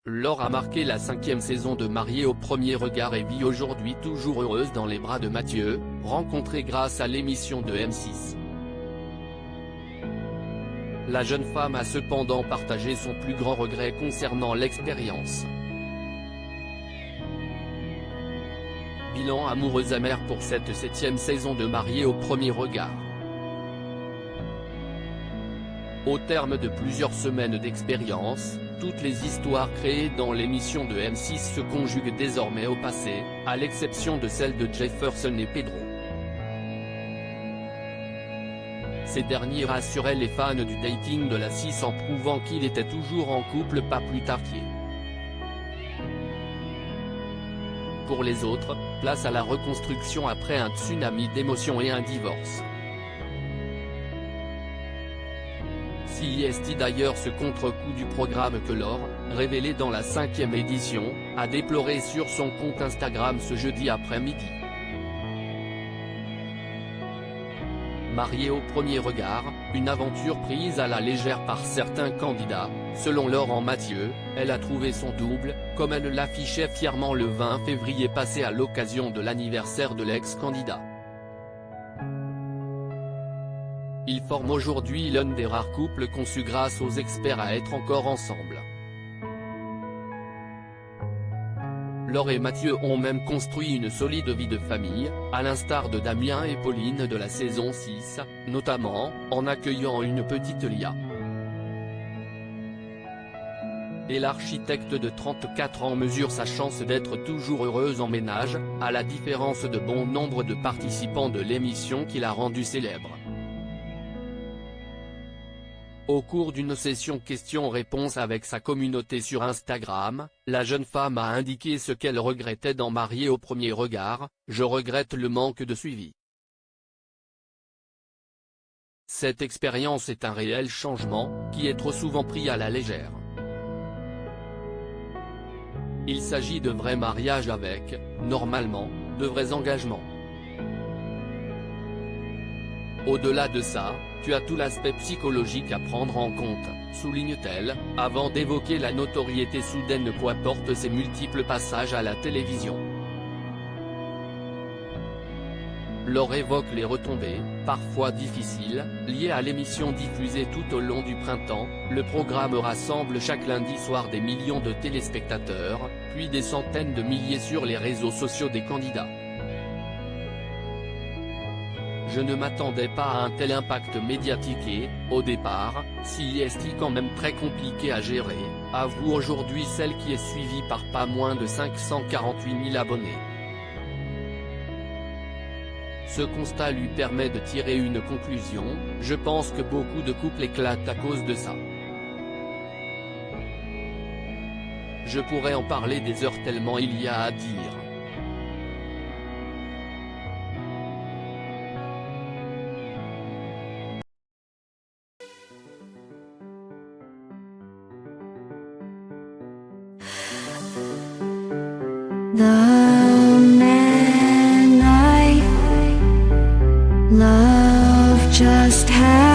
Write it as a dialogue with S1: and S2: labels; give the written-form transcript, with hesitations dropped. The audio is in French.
S1: Laure a marqué la 5e saison de Mariée au premier regard et vit aujourd'hui toujours heureuse dans les bras de Mathieu, rencontré grâce à l'émission de M6. La jeune femme a cependant partagé son plus grand regret concernant l'expérience. Bilan amoureux amer pour cette 7e saison de Mariée au premier regard. Au terme de plusieurs semaines d'expérience, toutes les histoires créées dans l'émission de M6 se conjuguent désormais au passé, à l'exception de celle de Jefferson et Pedro. Ces derniers rassuraient les fans du dating de la 6 en prouvant qu'il était toujours en couple pas plus tard qu'hier. Pour les autres, place à la reconstruction après un tsunami d'émotions et un divorce. CIST d'ailleurs ce contre-coup du programme que Laure, révélé dans la 5e édition, a déploré sur son compte Instagram ce jeudi après-midi. Mariée au premier regard, une aventure prise à la légère par certains candidats, selon Laurent Mathieu, elle a trouvé son double, comme elle l'affichait fièrement le 20 février passé à l'occasion de l'anniversaire de l'ex-candidat. Ils forment aujourd'hui l'un des rares couples conçus grâce aux experts à être encore ensemble. Laure et Mathieu ont même construit une solide vie de famille, à l'instar de Damien et Pauline de la saison 6, notamment, en accueillant une petite Lia. Et l'architecte de 34 ans mesure sa chance d'être toujours heureuse en ménage, à la différence de bon nombre de participants de l'émission qui l'a rendu célèbre. Au cours d'une session questions-réponses avec sa communauté sur Instagram, la jeune femme a indiqué ce qu'elle regrettait dans Mariée au premier regard: « Je regrette le manque de suivi. Cette expérience est un réel changement, qui est trop souvent pris à la légère. Il s'agit de vrais mariages avec, normalement, de vrais engagements. Au-delà de ça, tu as tout l'aspect psychologique à prendre en compte, souligne-t-elle, avant d'évoquer la notoriété soudaine qu'apportent ces multiples passages à la télévision. Laure évoque les retombées, parfois difficiles, liées à l'émission diffusée tout au long du printemps. Le programme rassemble chaque lundi soir des millions de téléspectateurs, puis des centaines de milliers sur les réseaux sociaux des candidats. Je ne m'attendais pas à un tel impact médiatique et, au départ, CIST quand même très compliqué à gérer, avoue aujourd'hui celle qui est suivie par pas moins de 548 000 abonnés. Ce constat lui permet de tirer une conclusion: je pense que beaucoup de couples éclatent à cause de ça. Je pourrais en parler des heures tellement il y a à dire.
S2: The man I love just had